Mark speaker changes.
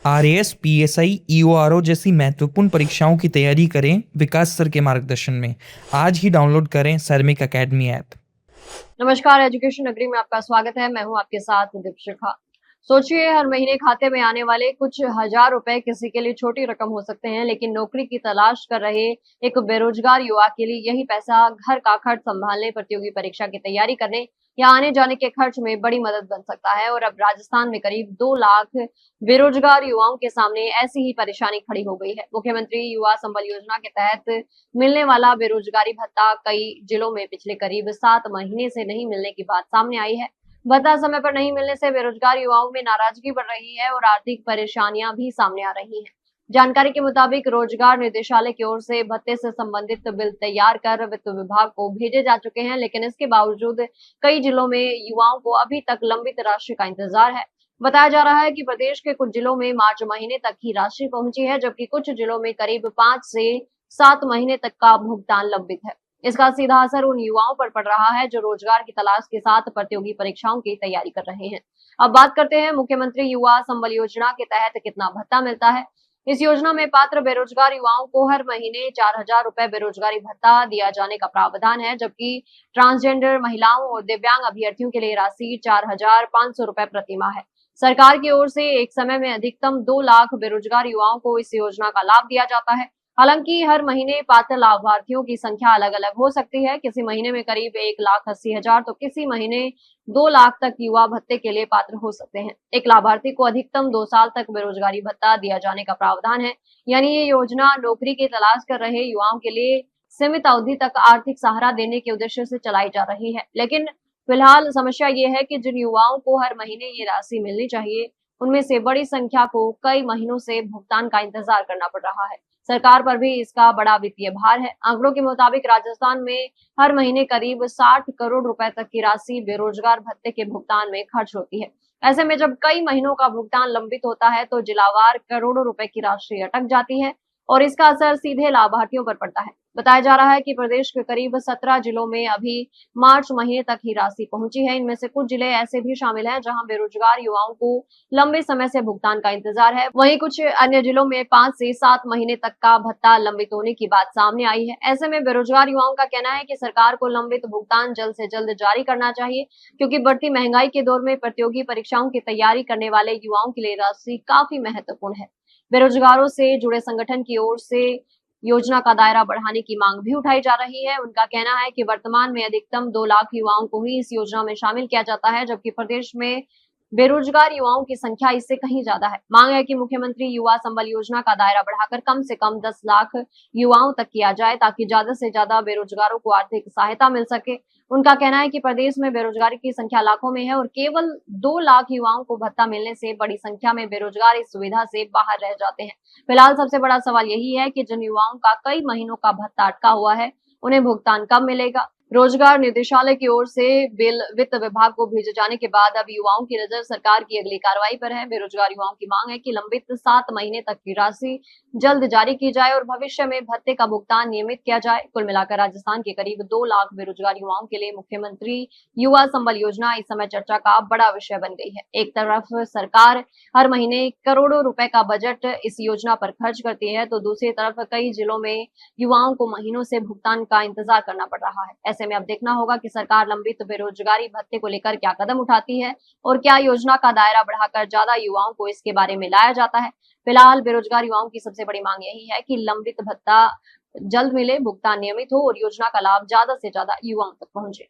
Speaker 1: RAS, PSI, ईओआरओ जैसी महत्वपूर्ण परीक्षाओं की तैयारी करें विकास सर के मार्गदर्शन में। आज ही डाउनलोड करें सैरमिक अकेडमी ऐप।
Speaker 2: नमस्कार, एजुकेशन नगरी में आपका स्वागत है। मैं हूं आपके साथ दीपशिखा। सोचिए, हर महीने खाते में आने वाले कुछ हजार रुपए किसी के लिए छोटी रकम हो सकते हैं, लेकिन नौकरी की तलाश कर रहे एक बेरोजगार युवा के लिए यही पैसा घर का खर्च संभालने, प्रतियोगी परीक्षा की तैयारी करने या आने जाने के खर्च में बड़ी मदद बन सकता है। और अब राजस्थान में करीब 2 लाख बेरोजगार युवाओं के सामने ऐसी ही परेशानी खड़ी हो गई है। मुख्यमंत्री युवा संबल योजना के तहत मिलने वाला बेरोजगारी भत्ता कई जिलों में पिछले करीब 7 महीने से नहीं मिलने की बात सामने आई है। भत्ता समय पर नहीं मिलने से बेरोजगार युवाओं में नाराजगी बढ़ रही है और आर्थिक परेशानियां भी सामने आ रही हैं। जानकारी के मुताबिक रोजगार निदेशालय की ओर से भत्ते से संबंधित बिल तैयार कर वित्त विभाग को भेजे जा चुके हैं, लेकिन इसके बावजूद कई जिलों में युवाओं को अभी तक लंबित राशि का इंतजार है। बताया जा रहा है कि प्रदेश के कुछ जिलों में मार्च महीने तक ही राशि पहुंची है, जबकि कुछ जिलों में करीब 5 से 7 महीने तक का भुगतान लंबित है। इसका सीधा असर उन युवाओं पर पड़ रहा है जो रोजगार की तलाश के साथ प्रतियोगी परीक्षाओं की तैयारी कर रहे हैं। अब बात करते हैं मुख्यमंत्री युवा संबल योजना के तहत कितना भत्ता मिलता है। इस योजना में पात्र बेरोजगार युवाओं को हर महीने 4,000 रुपए बेरोजगारी भत्ता दिया जाने का प्रावधान है, जबकि ट्रांसजेंडर महिलाओं और दिव्यांग अभ्यर्थियों के लिए राशि 4,500 रुपए प्रति माह है। सरकार की ओर से एक समय में अधिकतम 2 लाख बेरोजगार युवाओं को इस योजना का लाभ दिया जाता है। हालांकि हर महीने पात्र लाभार्थियों की संख्या अलग अलग हो सकती है। किसी महीने में करीब 1,80,000 तो किसी महीने 2 लाख तक युवा भत्ते के लिए पात्र हो सकते हैं। एक लाभार्थी को अधिकतम 2 साल तक बेरोजगारी भत्ता दिया जाने का प्रावधान है। यानी ये योजना नौकरी की तलाश कर रहे युवाओं के लिए सीमित अवधि तक आर्थिक सहारा देने के उद्देश्य से चलाई जा रही है। लेकिन फिलहाल समस्या ये है कि जिन युवाओं को हर महीने ये राशि मिलनी चाहिए, उनमें से बड़ी संख्या को कई महीनों से भुगतान का इंतजार करना पड़ रहा है। सरकार पर भी इसका बड़ा वित्तीय भार है। आंकड़ों के मुताबिक राजस्थान में हर महीने करीब 60 करोड़ रुपए तक की राशि बेरोजगार भत्ते के भुगतान में खर्च होती है। ऐसे में जब कई महीनों का भुगतान लंबित होता है तो जिलावार करोड़ों रुपए की राशि अटक जाती है और इसका असर सीधे लाभार्थियों पर पड़ता है। बताया जा रहा है कि प्रदेश के करीब 17 जिलों में अभी मार्च महीने तक ही राशि पहुंची है। इनमें से कुछ जिले ऐसे भी शामिल हैं जहां बेरोजगार युवाओं को लंबे समय से भुगतान का इंतजार है। वहीं कुछ अन्य जिलों में 5 से 7 महीने तक का भत्ता लंबित होने की बात सामने आई है। ऐसे में बेरोजगार युवाओं का कहना है कि सरकार को लंबित भुगतान जल्द से जल्द जारी करना चाहिए, क्योंकि बढ़ती महंगाई के दौर में प्रतियोगी परीक्षाओं की तैयारी करने वाले युवाओं के लिए राशि काफी महत्वपूर्ण है। बेरोजगारों से जुड़े संगठन की ओर से योजना का दायरा बढ़ाने की मांग भी उठाई जा रही है। उनका कहना है कि वर्तमान में अधिकतम 2 लाख युवाओं को ही इस योजना में शामिल किया जाता है, जबकि प्रदेश में बेरोजगार युवाओं की संख्या इससे कहीं ज्यादा है। मांग है कि मुख्यमंत्री युवा संबल योजना का दायरा बढ़ाकर कम से कम 10 लाख युवाओं तक किया जाए, ताकि ज्यादा से ज्यादा बेरोजगारों को आर्थिक सहायता मिल सके। उनका कहना है कि प्रदेश में बेरोजगारी की संख्या लाखों में है और केवल 2 लाख युवाओं को भत्ता मिलने से बड़ी संख्या में बेरोजगार इस सुविधा से बाहर रह जाते हैं। फिलहाल सबसे बड़ा सवाल यही है कि जिन युवाओं का कई महीनों का भत्ता अटका हुआ है, उन्हें भुगतान कब मिलेगा। रोजगार निदेशालय की ओर से बिल वित्त विभाग को भेजे जाने के बाद अब युवाओं की नजर सरकार की अगली कार्रवाई पर है। बेरोजगार युवाओं की मांग है कि लंबित 7 महीने तक की राशि जल्द जारी की जाए और भविष्य में भत्ते का भुगतान नियमित किया जाए। कुल मिलाकर राजस्थान के करीब 2 लाख बेरोजगार युवाओं के लिए मुख्यमंत्री युवा संबल योजना इस समय चर्चा का बड़ा विषय बन गई है। एक तरफ सरकार हर महीने करोड़ों रुपए का बजट इस योजना पर खर्च करती है, तो दूसरी तरफ कई जिलों में युवाओं को महीनों से भुगतान का इंतजार करना पड़ रहा है। ऐसे में अब देखना होगा कि सरकार लंबित बेरोजगारी भत्ते को लेकर क्या कदम उठाती है और क्या योजना का दायरा बढ़ाकर ज्यादा युवाओं को इसके बारे में लाया जाता है। फिलहाल बेरोजगार युवाओं की सबसे बड़ी मांग यही है कि लंबित भत्ता जल्द मिले, भुगतान नियमित हो और योजना का लाभ ज्यादा से ज्यादा युवाओं तक पहुंचे।